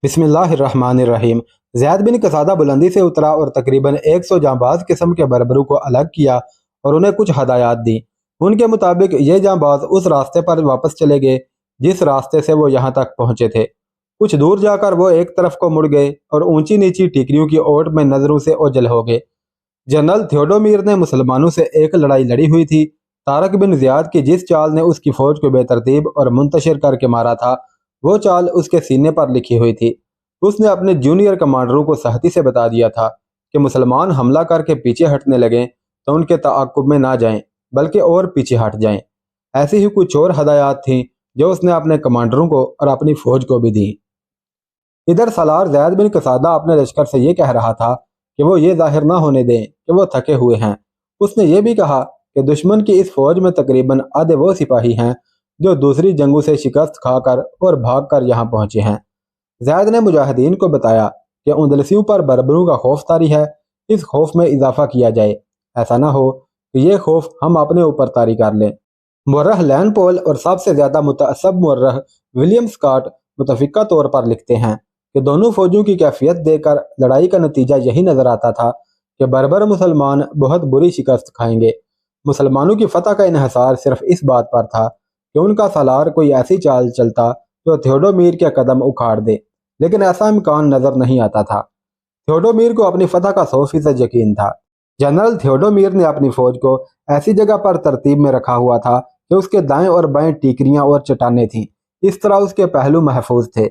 बिस्मिल्लाहिर्रहमानिर्रहीम। ज़ैद बिन कसादा बुलंदी से उतरा और तकरीबन 100 जांबाज किस्म के बर्बरों को अलग किया और उन्हें कुछ हदायत दी। उनके मुताबिक ये जांबाज उस रास्ते पर वापस चले गए जिस रास्ते से वो यहाँ तक पहुँचे थे। कुछ दूर जाकर वो एक तरफ को मुड़ गए और ऊंची नीची टिकरियों की ओट में नजरों से ओझल हो गए। जनरल थियोडोमीर ने मुसलमानों से एक लड़ाई लड़ी हुई थी। तारक बिन ज़ियाद की जिस चाल ने उसकी फौज को बेतरतीब और मुंतशिर करके मारा था, वो चाल उसके सीने पर लिखी हुई थी। उसने अपने जूनियर कमांडरों को सख्ती से बता दिया था कि मुसलमान हमला करके पीछे हटने लगें तो उनके ताक़ुब में ना जाएं, बल्कि और पीछे हट जाएं। ऐसी ही कुछ और हदायत थीं जो उसने अपने कमांडरों को और अपनी फौज को भी दी। इधर सलार ज़ैद बिन कसादा अपने लश्कर से ये कह रहा था कि वो ये जाहिर ना होने दें कि वो थके हुए हैं। उसने ये भी कहा कि दुश्मन की इस फौज में तकरीबन आधे वो सिपाही हैं जो दूसरी जंगों से शिकस्त खाकर और भाग कर यहाँ पहुँचे हैं। ज़ैद ने मुजाहिदीन को बताया कि उंदलसियों पर बर्बरों का खौफ तारी है, इस खौफ में इजाफा किया जाए। ऐसा ना हो कि ये खौफ हम अपने ऊपर तारी कर लें। मुर्रह लैन पोल और सबसे ज़्यादा मुतअस्सब मुर्रह विलियम स्कॉट मुतफिका तौर पर लिखते हैं कि दोनों फौजों की कैफियत देखकर लड़ाई का नतीजा यही नजर आता था कि बर्बर मुसलमान बहुत बुरी शिकस्त खाएंगे। मुसलमानों की फतह का इन्हिसार सिर्फ इस बात पर था कि उनका सालार कोई ऐसी चाल चलता जो थियोडोमीर के कदम उखाड़ दे, लेकिन ऐसा इम्कान नजर नहीं आता था। थियोडोमीर को अपनी फतह का 100% यकीन था। जनरल थियोडोमीर ने अपनी फौज को ऐसी जगह पर तरतीब में रखा हुआ था कि उसके दाएं और बाएं टीकरियां और चट्टानें थीं। इस तरह उसके पहलू महफूज थे।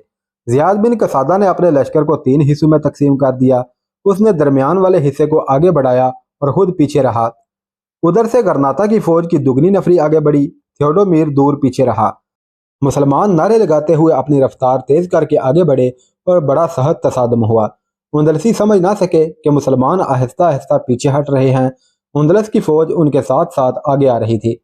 ज़ियाद बिन कसादा ने अपने लश्कर को 3 हिस्सों में तकसीम कर दिया। उसने दरमियान वाले हिस्से को आगे बढ़ाया और खुद पीछे रहा। उधर से गरनाता की फौज की दुगनी नफरी आगे बढ़ी, थियोडोमीर दूर पीछे रहा। मुसलमान नारे लगाते हुए अपनी रफ्तार तेज करके आगे बढ़े और बड़ा सहज तसादम हुआ। उंदलसी समझ ना सके कि मुसलमान आहिस्ता आहिस्ता पीछे हट रहे हैं। उंदलस की फौज उनके साथ साथ आगे आ रही थी।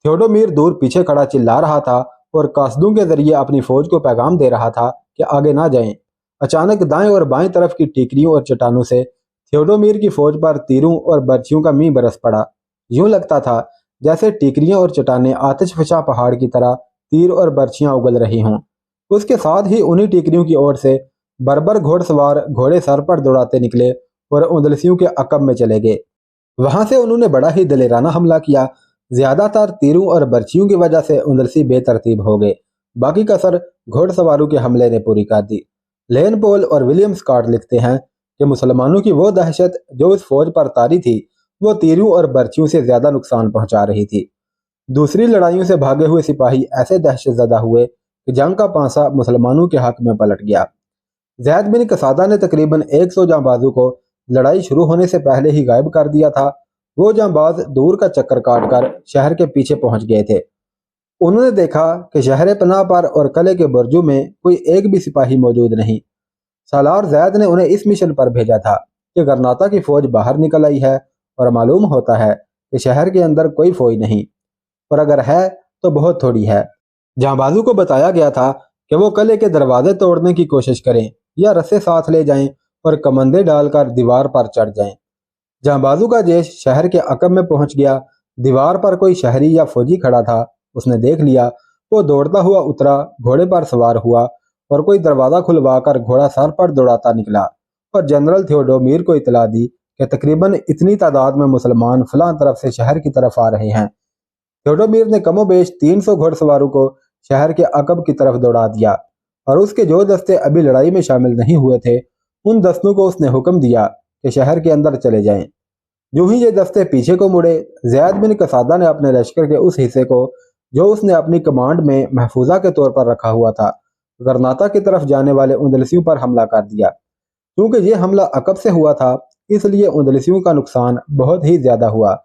थियोडोमीर दूर पीछे खड़ा चिल्ला रहा था और कासदों के जरिए अपनी फौज को पैगाम दे रहा था कि आगे ना जाएं। अचानक दाएं और बाएं तरफ की टिकरियों और चट्टानों से थियोडोमीर की फौज पर तीरों और बर्छियों का मींह बरस पड़ा। यूं लगता था जैसे टिकरियां और चट्टानें आतिशफशा पहाड़ की तरह तीर और बर्छियां उगल रही हों। उसके साथ ही उन्हीं टिकरियों की ओर से बर्बर घोड़सवार घोड़े सर पर दौड़ाते निकले और उंदलसियों के अकब में चले गए। वहां से उन्होंने बड़ा ही दलेराना हमला किया। ज्यादातर तीरों और बर्छियों की वजह से उंदलसी बेतरतीब हो गए। बाकी कसर घोड़सवारों के हमले ने पूरी कर दी। लेन पोल और विलियम स्कॉट लिखते हैं कि मुसलमानों की वो दहशत जो उस फौज पर तारी थी, वो तीरों और बर्छियों से ज्यादा नुकसान पहुंचा रही थी। दूसरी लड़ाइयों से भागे हुए सिपाही ऐसे दहशतज़दा हुए कि जंग का पांसा मुसलमानों के हक में पलट गया। ज़ैद बिन कसादा ने तकरीबन 100 जांबाजों को लड़ाई शुरू होने से पहले ही गायब कर दिया था। वो जांबाज दूर का चक्कर काटकर शहर के पीछे पहुंच गए थे। उन्होंने देखा कि शहर पनाह पर और किले के बुर्जों में कोई एक भी सिपाही मौजूद नहीं। सालार ज़ैद ने उन्हें इस मिशन पर भेजा था कि गरनाता की फौज बाहर निकल आई है और मालूम होता है कि शहर के अंदर कोई फौज नहीं, और अगर है तो बहुत थोड़ी है। जांबाजू को बताया गया था कि वो किले के दरवाजे तोड़ने की कोशिश करें या रस्से साथ ले जाएं और कमंदे डालकर दीवार पर चढ़ जाएं। जांबाजू का जैश शहर के अकब में पहुंच गया। दीवार पर कोई शहरी या फौजी खड़ा था। उसने देख लिया। वो दौड़ता हुआ उतरा, घोड़े पर सवार हुआ और कोई दरवाजा खुलवाकर घोड़ा सर पर दौड़ाता निकला और जनरल थियोडोमीर को इतला दी कि तकरीबन इतनी तादाद में मुसलमान फलां तरफ से शहर की तरफ आ रहे हैं। थियोडोमीर ने कमोबेश 300 घोड़सवारों को शहर के अकब की तरफ दौड़ा दिया और उसके जो दस्ते अभी लड़ाई में शामिल नहीं हुए थे, उन दस्तों को उसने हुक्म दिया कि शहर के अंदर चले जाएं। जो ही ये दस्ते पीछे को मुड़े, ज़ैद बिन कसादा ने अपने लश्कर के उस हिस्से को जो उसने अपनी कमांड में महफूजा के तौर पर रखा हुआ था, गरनाता की तरफ जाने वाले उंदलसियों पर हमला कर दिया। क्योंकि ये हमला अकब से हुआ था, इसलिए उंदलसियों का नुकसान बहुत ही ज्यादा हुआ।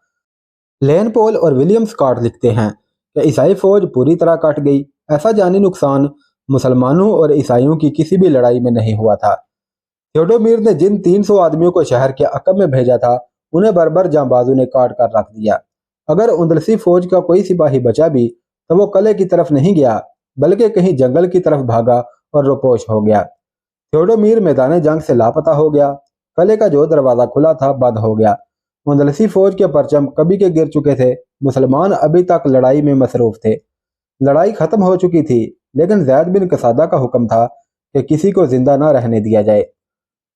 लेन पोल और विलियम स्कॉट लिखते हैं कि ईसाई फौज पूरी तरह कट गई। ऐसा जानी नुकसान मुसलमानों और ईसाइयों की किसी भी लड़ाई में नहीं हुआ था। थियोडोमीर ने जिन 300 आदमियों को शहर के अकब में भेजा था, उन्हें बर्बर जांबाजों ने काट कर रख दिया। अगर उंदलसी फौज का कोई सिपाही बचा भी तो वो किले की तरफ नहीं गया, बल्कि कहीं जंगल की तरफ भागा और रोपोश हो गया। थियोडोमीर मैदान जंग से लापता हो गया। किले का जो दरवाजा खुला था बंद हो गया। उंदलसी फौज के परचम कभी के गिर चुके थे। मुसलमान अभी तक लड़ाई में मसरूफ थे। लड़ाई खत्म हो चुकी थी, लेकिन ज़ैद बिन कसादा का हुक्म था कि किसी को जिंदा न रहने दिया जाए।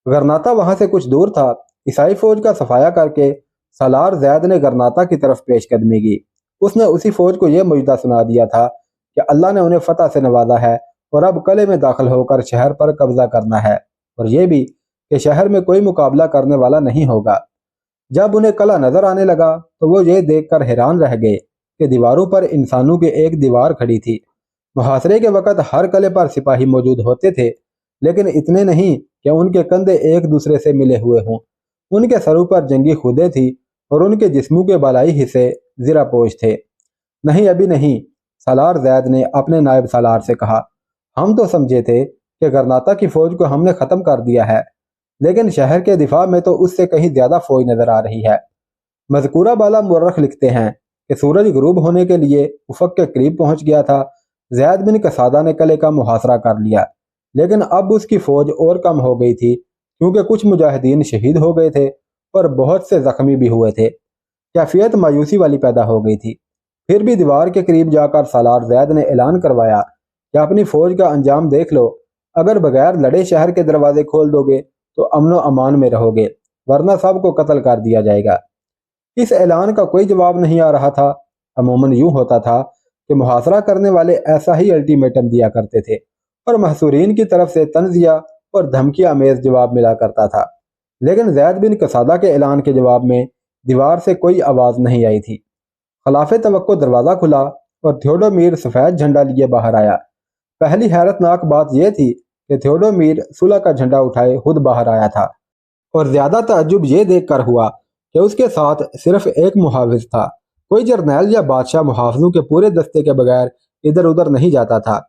गरनाता वहां से कुछ दूर था। ईसाई फौज का सफाया करके सालार जैद ने गरनाता की तरफ पेशकदमी की। उसने उसी फौज को यह मुजदा सुना दिया था कि अल्लाह ने उन्हें फतह से नवाजा है और अब किले में दाखिल होकर शहर पर कब्जा करना है, और यह भी कि शहर में कोई मुकाबला करने वाला नहीं होगा। जब उन्हें किला नजर आने लगा तो वो ये देखकर हैरान रह गए कि दीवारों पर इंसानों की एक दीवार खड़ी थी। मुहासरे के वक्त हर किले पर सिपाही मौजूद होते थे, लेकिन इतने नहीं कि उनके कंधे एक दूसरे से मिले हुए हों। उनके सरों पर जंगी खुदे थी और उनके जिस्मों के बालाई हिस्से ज़रा पोश थे। नहीं, अभी नहीं, सालार जैद ने अपने नायब सालार से कहा। हम तो समझे थे कि गरनाता की फौज को हमने ख़त्म कर दिया है, लेकिन शहर के दिफा में तो उससे कहीं ज़्यादा फौज नज़र आ रही है। मज़कूरा बाला मुर्रख लिखते हैं कि सूरज गुरूब होने के लिए उफ़क़ के करीब पहुँच गया था। ज़ैद बिन कसादा ने किले का मुहासरा कर लिया, लेकिन अब उसकी फ़ौज और कम हो गई थी, क्योंकि कुछ मुजाहिदीन शहीद हो गए थे और बहुत से ज़ख्मी भी हुए थे। कैफियत मायूसी वाली पैदा हो गई थी। फिर भी दीवार के करीब जाकर सालार जैद ने ऐलान करवाया कि अपनी फ़ौज का अंजाम देख लो। अगर बगैर लड़े शहर के दरवाजे खोल दोगे तो अमनो अमान में रहोगे, वरना सबको कत्ल कर दिया जाएगा। इस ऐलान का कोई जवाब नहीं आ रहा था। अमूमन यूं होता था कि मुहासरा करने वाले ऐसा ही अल्टीमेटम दिया करते थे और महसूरीन की तरफ से तंजिया और धमकी अमेज जवाब मिला करता था। लेकिन जैद बिन कसादा के ऐलान के जवाब में दीवार से कोई आवाज़ नहीं आई थी। खिलाफ तवक्को दरवाज़ा खुला और थियोडोमीर सफ़ेद झंडा लिए बाहर आया। पहली हैरतनाक बात यह थी कि थियोडोमीर सुलह का झंडा उठाए खुद बाहर आया था, और ज़्यादा ताज्जुब ये देखकर हुआ कि उसके साथ सिर्फ एक मुहाफिज था। कोई जर्नैल या बादशाह मुहाफिजों के पूरे दस्ते के बगैर इधर उधर नहीं जाता था।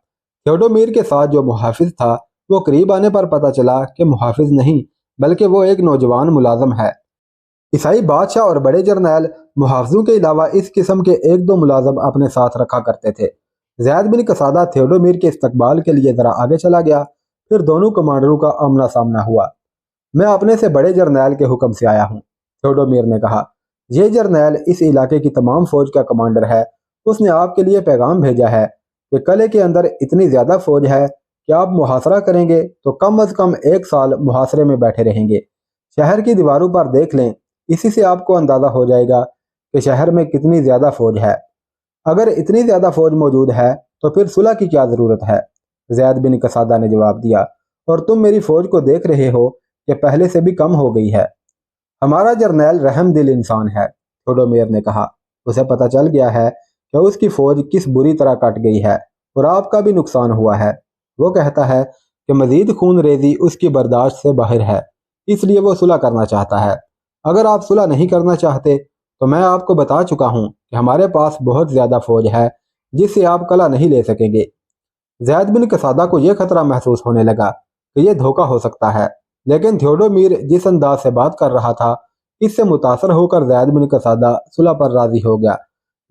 थियोडोमीर के साथ जो मुहाफिज था वो करीब आने पर पता चला कि मुहाफिज नहीं, बल्कि वो एक नौजवान मुलाजम है। ईसाई बादशाह और बड़े जर्नैल मुहाफिजों के अलावा इस किस्म के एक दो मुलाजम अपने साथ रखा करते थे। ज़ैद बिन कसादा थियोडोमीर के इस्तकबाल के लिए ज़रा आगे चला गया। फिर दोनों कमांडरों का आमना सामना हुआ। मैं अपने से बड़े जर्नैल के हुक्म से आया हूँ, थियोडोमीर ने कहा। यह जर्नैल इस इलाके की तमाम फौज का कमांडर है। उसने आपके लिए पैगाम भेजा है कि किले के अंदर इतनी ज़्यादा फौज है कि आप मुहासरा करेंगे तो कम अज़ कम 1 साल मुहासरे में बैठे रहेंगे। शहर की दीवारों पर देख लें, इसी से आपको अंदाज़ा हो जाएगा कि शहर में कितनी ज़्यादा फौज है। अगर इतनी ज़्यादा फौज मौजूद है तो फिर सुलह की क्या ज़रूरत है? ज़ैद बिन कसादा ने जवाब दिया, और तुम मेरी फौज को देख रहे हो कि पहले से भी कम हो गई है। हमारा जर्नैल रहम दिल इंसान है, थियोडोमीर ने कहा। उसे पता चल गया है कि उसकी फौज किस बुरी तरह कट गई है और आपका भी नुकसान हुआ है। वो कहता है कि मजीद खून रेजी उसकी बर्दाश्त से बाहर है, इसलिए वो सुलह करना चाहता है। अगर आप सुलह नहीं करना चाहते तो मैं आपको बता चुका हूँ कि हमारे पास बहुत ज़्यादा फौज है जिससे आप किला नहीं ले सकेंगे। ज़ैद बिन कसादा को यह खतरा महसूस होने लगा कि यह धोखा हो सकता है, लेकिन थियोडोमीर जिस अंदाज से बात कर रहा था इससे मुतासर होकर ज़ैद बिन कसादा सुलह पर राजी हो गया।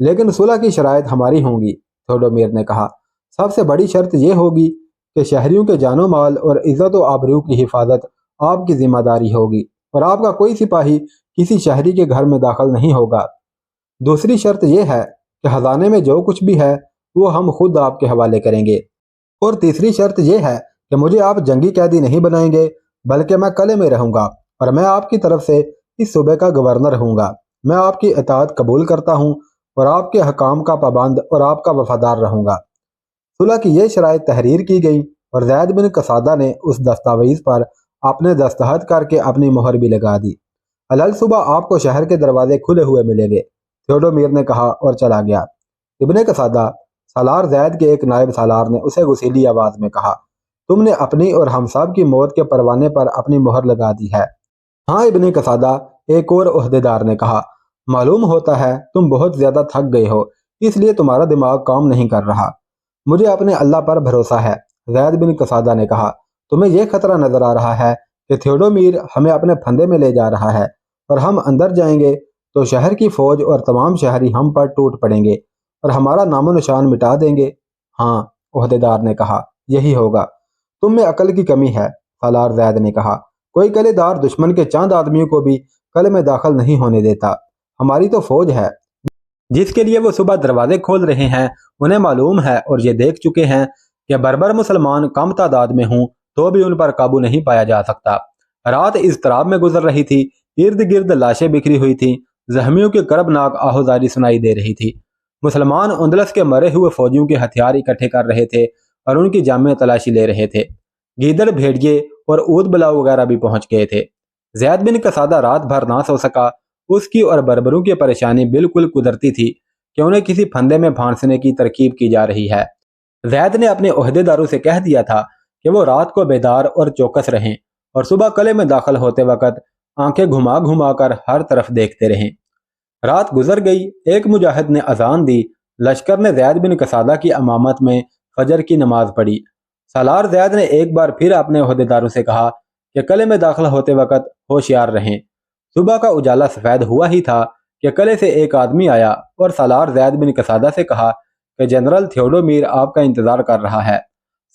लेकिन सुलह की शराइत हमारी होंगी, थियोडोमीर ने कहा। सबसे बड़ी शर्त यह होगी कि शहरियों के जानो माल और इज़्ज़त व आबरू की हिफाजत आपकी जिम्मेदारी होगी और आपका कोई सिपाही किसी शहरी के घर में दाखिल नहीं होगा। दूसरी शर्त यह है कि खजाने में जो कुछ भी है वो हम खुद आपके हवाले करेंगे। और तीसरी शर्त यह है कि मुझे आप जंगी कैदी नहीं बनाएंगे, बल्कि मैं किले में रहूंगा और मैं आपकी तरफ से इस सूबे का गवर्नर रहूंगा। मैं आपकी इताअत कबूल करता हूँ और आपके हकाम का पाबंद और आपका वफादार रहूंगा। सुलह की यह शराइत तहरीर की गई और ज़ैद बिन कसादा ने उस दस्तावेज पर अपने दस्तखत करके अपनी मोहर भी लगा दी। अलल सुबह आपको शहर के दरवाजे खुले हुए मिलेंगे, थियोडोमीर ने कहा और चला गया। इब्ने कसादा, सालार ज़ैद के एक नायब सालार ने उसे गुस्सीली आवाज़ में कहा, तुमने अपनी और हम सब की मौत के परवाने पर अपनी मोहर लगा दी है। हाँ इब्ने कसादा, एक और ओहदेदार ने कहा, मालूम होता है तुम बहुत ज़्यादा थक गए हो, इसलिए तुम्हारा दिमाग काम नहीं कर रहा। मुझे अपने अल्लाह पर भरोसा है, ज़ैद बिन कसादा ने कहा। तुम्हें यह खतरा नजर आ रहा है कि थियोडोमीर हमें अपने फंदे में ले जा रहा है और हम अंदर जाएंगे तो शहर की फौज और तमाम शहरी हम पर टूट पड़ेंगे और हमारा नामो निशान मिटा देंगे। हाँ, ओहदेदार ने कहा, यही होगा। तुम में अकल की कमी है, सालार ज़ैद ने कहा। कोई किलेदार दुश्मन के चंद आदमियों को भी किले में दाखिल नहीं होने देता। हमारी तो फौज है जिसके लिए वो सुबह दरवाजे खोल रहे हैं। उन्हें मालूम है और ये देख चुके हैं कि बर्बर मुसलमान कम तादाद में हों तो भी उन पर काबू नहीं पाया जा सकता। रात इज़्तिराब में गुजर रही थी। इर्द गिर्द लाशें बिखरी हुई थीं। जख्मियों की करबनाक आहोजारी सुनाई दे रही थी। मुसलमान उंदलस के मरे हुए फौजियों के हथियार इकट्ठे कर रहे थे और उनकी जामे तलाशी ले रहे थे। गीदड़, भेड़िए और ऊद बलाव वगैरह भी पहुंच गए थे। ज़ैद बिन कसादा रात भर ना सो सका। उसकी और बर्बरों की परेशानी बिल्कुल कुदरती थी कि उन्हें किसी फंदे में फांसने की तरकीब की जा रही है। ज़ैद ने अपने ओहदेदारों से कह दिया था कि वो रात को बेदार और चौकस रहें और सुबह किले में दाखिल होते वक्त आंखें घुमा घुमा कर हर तरफ देखते रहें। रात गुजर गई। एक मुजाहिद ने अजान दी। लश्कर ने ज़ैद बिन कसादा की अमामत में फजर की नमाज पढ़ी। सालार ज़ैद ने एक बार फिर अपने ओहदेदारों से कहा कि किले में दाखिल होते वक्त होशियार रहें। सुबह का उजाला सफ़ेद हुआ ही था कि किले से एक आदमी आया और सालार ज़ैद बिन कसादा से कहा कि जनरल थियोडोमीर आपका इंतज़ार कर रहा है।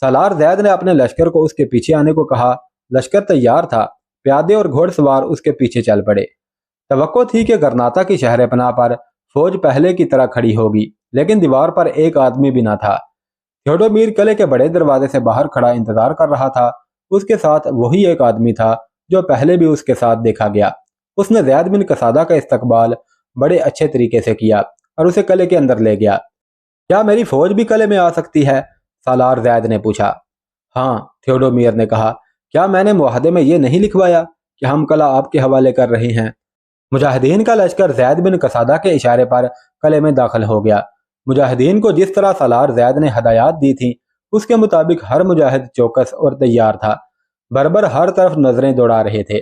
सालार ज़ैद ने अपने लश्कर को उसके पीछे आने को कहा। लश्कर तैयार था। प्यादे और घोड़सवार उसके पीछे चल पड़े। तवक्को थी कि गरनाता की शहर पनाह पर फौज पहले की तरह खड़ी होगी, लेकिन दीवार पर एक आदमी भी न था। थियोडोमीर किले के बड़े दरवाजे से बाहर खड़ा इंतजार कर रहा था। उसके साथ वही एक आदमी था जो पहले भी उसके साथ देखा गया। उसने ज़ैद बिन कसादा का इस्तकबाल बड़े अच्छे तरीके से किया और उसे किले के अंदर ले गया। क्या मेरी फौज भी किले में आ सकती है? सालार ज़ैद ने पूछा। हाँ, थियोडोमीर ने कहा। क्या मैंने मुआहदे में ये नहीं लिखवाया कि हम किला आपके हवाले कर रहे हैं? मुजाहिदीन का लश्कर ज़ैद बिन कसादा के इशारे पर किले में दाखिल हो गया। मुजाहिदीन को जिस तरह सालार ज़ैद ने हदायत दी थी उसके मुताबिक हर मुजाहिद चौकस और तैयार था। बर्बर हर तरफ नजरें दौड़ा रहे थे।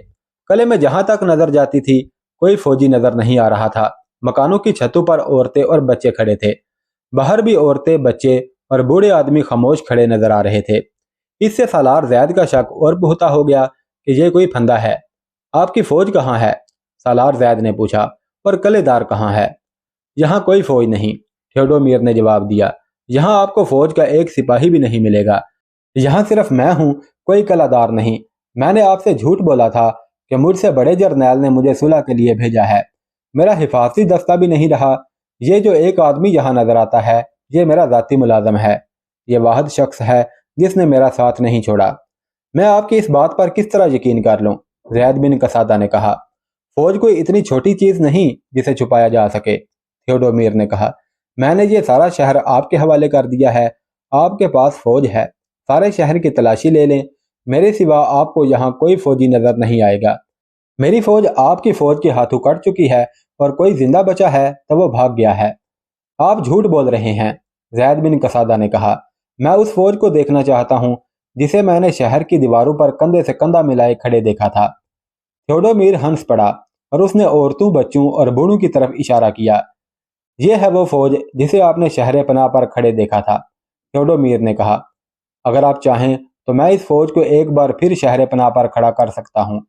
किले में जहां तक नजर जाती थी कोई फौजी नजर नहीं आ रहा था। मकानों की छतों पर औरतें और बच्चे खड़े थे। बाहर भी औरतें, बच्चे और बूढ़े आदमी खामोश खड़े नजर आ रहे थे। इससे सालार ज़ैद का शक और पुख्ता हो गया कि यह कोई फंदा है। आपकी फौज कहाँ है? सालार ज़ैद ने पूछा। और किलेदार कहाँ है? यहाँ कोई फौज नहीं, थियोडोमीर ने जवाब दिया। यहाँ आपको फौज का एक सिपाही भी नहीं मिलेगा। यहाँ सिर्फ मैं हूँ, कोई किलादार नहीं। मैंने आपसे झूठ बोला था कि मुझसे बड़े जर्नैल ने मुझे सुलह के लिए भेजा है। मेरा हिफाजती दस्ता भी नहीं रहा। ये जो एक आदमी यहाँ नजर आता है ये मेरा ज़ाती मुलाजम है। ये वाहिद शख्स है जिसने मेरा साथ नहीं छोड़ा। मैं आपकी इस बात पर किस तरह यकीन कर लूँ? ज़ैद बिन कसादा ने कहा। फौज कोई इतनी छोटी चीज नहीं जिसे छुपाया जा सके, थियोडोमीर ने कहा। मैंने ये सारा शहर आपके हवाले कर दिया है। आपके पास फौज है, सारे शहर की तलाशी ले लें। मेरे सिवा आपको यहाँ कोई फौजी नजर नहीं आएगा। मेरी फौज आपकी फौज के हाथों कट चुकी है और कोई जिंदा बचा है तो वो भाग गया है। आप झूठ बोल रहे हैं, ज़ैद बिन कसादा ने कहा। मैं उस फौज को देखना चाहता हूँ जिसे मैंने शहर की दीवारों पर कंधे से कंधा मिलाए खड़े देखा था। थियोडोमीर हंस पड़ा और उसने औरतों, बच्चों और बूढ़ों की तरफ इशारा किया। यह है वो फौज जिसे आपने शहर पनाह पर खड़े देखा था, थियोडोमीर ने कहा। अगर आप चाहें तो मैं इस फौज को एक बार फिर शहर पनाह पर खड़ा कर सकता हूँ।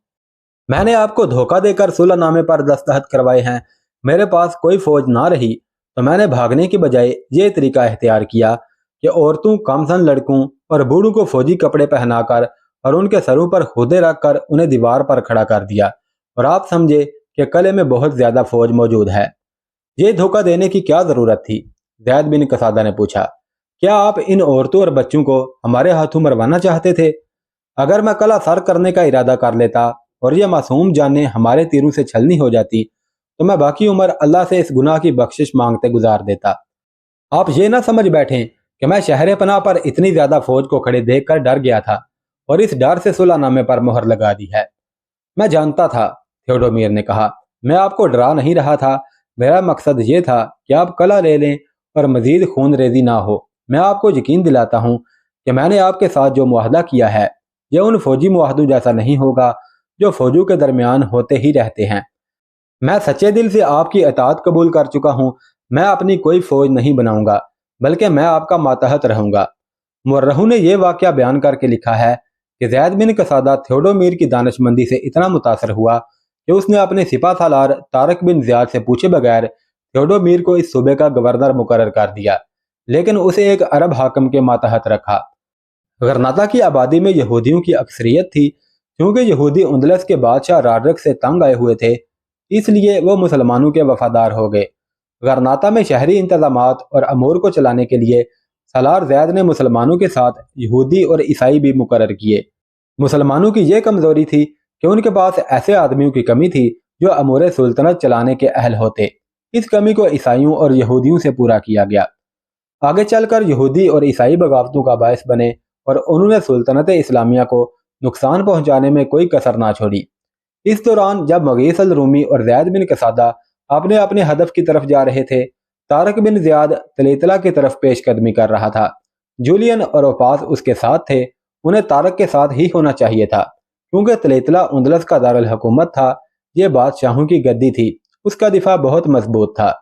मैंने आपको धोखा देकर सुलहनामे पर दस्तखत करवाए हैं। मेरे पास कोई फौज ना रही तो मैंने भागने की बजाय ये तरीका इख्तियार किया कि औरतों, कमसन लड़कों और बूढ़ों को फौजी कपड़े पहनाकर और उनके सरों पर खुदे रखकर उन्हें दीवार पर खड़ा कर दिया और आप समझे कि किले में बहुत ज्यादा फौज मौजूद है। ये धोखा देने की क्या जरूरत थी? ज़ैद बिन कसादा ने पूछा। क्या आप इन औरतों और बच्चों को हमारे हाथों मरवाना चाहते थे? अगर मैं किला सर करने का इरादा कर लेता और ये मासूम जानें हमारे तीरों से छलनी हो जाती तो मैं बाकी उम्र अल्लाह से इस गुनाह की बख्शिश मांगते गुजार देता। आप ये ना समझ बैठें कि मैं शहर पनाह पर इतनी ज्यादा फौज को खड़े देखकर डर गया था और इस डर से सुलहनामे पर मोहर लगा दी है। मैं जानता था, थियोडोमीर ने कहा। मैं आपको डरा नहीं रहा था। मेरा मकसद ये था कि आप किला ले लें और मजीद खून रेजी ना हो। मैं आपको यकीन दिलाता हूँ कि मैंने आपके साथ जो मुआहदा किया है यह उन फौजी मुआहदों जैसा नहीं होगा जो फौजों के दरमियान होते ही रहते हैं। मैं सच्चे दिल से आपकी अताअत कबूल कर चुका हूँ। मैं अपनी कोई फौज नहीं बनाऊंगा बल्कि मैं आपका मातहत रहूंगा। मुर्रहू ने यह वाकया बयान करके लिखा है कि ज़ैद बिन कसादा थियोडोमीर की दानिशमंदी से इतना मुतासर हुआ कि उसने अपने सिपा सालार तारक बिन ज़ियाद से पूछे बगैर थियोडोमीर को इस सूबे का गवर्नर मुकर्रर कर दिया, लेकिन उसे एक अरब हाकिम के मातहत रखा। गरनाता की आबादी में यहूदियों की अक्सरियत थी। क्योंकि यहूदी उंदलस के बादशाह राडरक से तंग आए हुए थे इसलिए वो मुसलमानों के वफादार हो गए। गरनाता में शहरी इंतजामात और अमूर को चलाने के लिए सालार ज़ैद ने मुसलमानों के साथ यहूदी और ईसाई भी मुकर्रर किए। मुसलमानों की ये कमजोरी थी कि उनके पास ऐसे आदमियों की कमी थी जो अमूर सुल्तनत चलाने के अहल होते। इस कमी को ईसाइयों और यहूदियों से पूरा किया गया। आगे चलकर यहूदी और ईसाई बगावतों का बायस बने और उन्होंने सुल्तनत इस्लामिया को नुकसान पहुंचाने में कोई कसर ना छोड़ी। इस दौरान जब मुगीस अल रूमी और ज़ैद बिन कसादा अपने अपने हदफ की तरफ जा रहे थे, तारक बिन ज़ियाद तलीतला की तरफ पेशकदमी कर रहा था। जूलियन और ओपास उसके साथ थे। उन्हें तारक के साथ ही होना चाहिए था, क्योंकि तलीतला उंदलस का दारुल हुकूमत था। ये बादशाहों की गद्दी थी, उसका दिफा बहुत मजबूत था।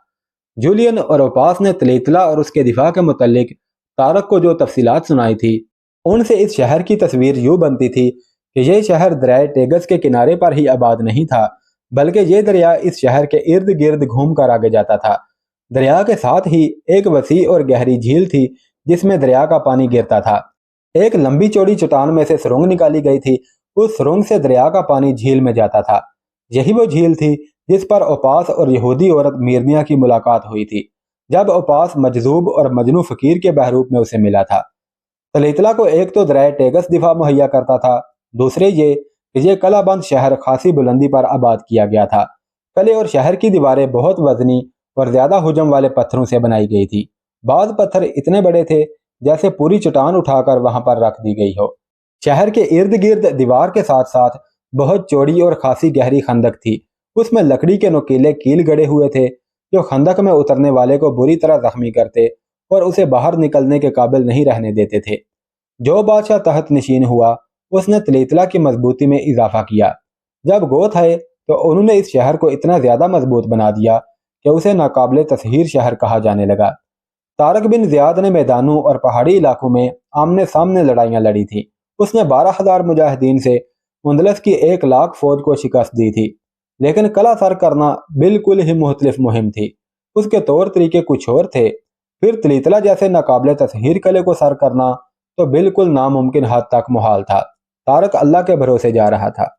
जूलियन और ओपास ने तलीतला और उसके दिफा के मुतल्लिक तारक को जो तफसीलात सुनाई थी, उनसे इस शहर की तस्वीर यूँ बनती थी कि यह शहर दरियाए टेगस के किनारे पर ही आबाद नहीं था, बल्कि ये दरिया इस शहर के इर्द गिर्द घूम कर आगे जाता था। दरिया के साथ ही एक वसी और गहरी झील थी जिसमें दरिया का पानी गिरता था। एक लंबी चौड़ी चट्टान में से सुरंग निकाली गई थी। उस सुरंग से दरिया का पानी झील में जाता था। यही वो झील थी जिस पर ओपास और यहूदी औरत मीरनिया की मुलाकात हुई थी, जब ओपास मजजूब और मजनू फकीर के बहरूप में उसे मिला था। तलीतला को एक तो दरिया टेगस दिफा मुहैया करता था, दूसरे ये कि ये कलाबंद शहर खासी बुलंदी पर आबाद किया गया था। कले और शहर की दीवारें बहुत वजनी और ज्यादा हुजम वाले पत्थरों से बनाई गई थी। बाज़ पत्थर इतने बड़े थे जैसे पूरी चट्टान उठाकर वहां पर रख दी गई हो। शहर के इर्द गिर्द दीवार के साथ साथ बहुत चौड़ी और खासी गहरी खंदक थी। उसमें लकड़ी के नुकीले कील गड़े हुए थे जो खंदक में उतरने वाले को बुरी तरह जख्मी करते और उसे बाहर निकलने के काबिल नहीं रहने देते थे। जो बादशाह तहत नशीन हुआ, उसने तलीतला की मजबूती में इजाफा किया। जब गोथ आए तो उन्होंने इस शहर को इतना ज्यादा मजबूत बना दिया कि उसे नाकाबिले तस्हीर शहर कहा जाने लगा। तारक बिन ज़ियाद ने मैदानों और पहाड़ी इलाकों में आमने सामने लड़ाइयाँ लड़ी थी। उसने 12,000 मुजाहिदीन से उंदलस की 1 लाख फौज को शिकस्त दी थी। लेकिन कला सर करना बिल्कुल ही मुख्तलिफ मुहिम थी। उसके तौर तरीके कुछ और थे। फिर तलीतला जैसे नाकाबिले तस्हीर कले को सर करना तो बिल्कुल नामुमकिन हद तक मुहाल था। तारक अल्लाह के भरोसे जा रहा था।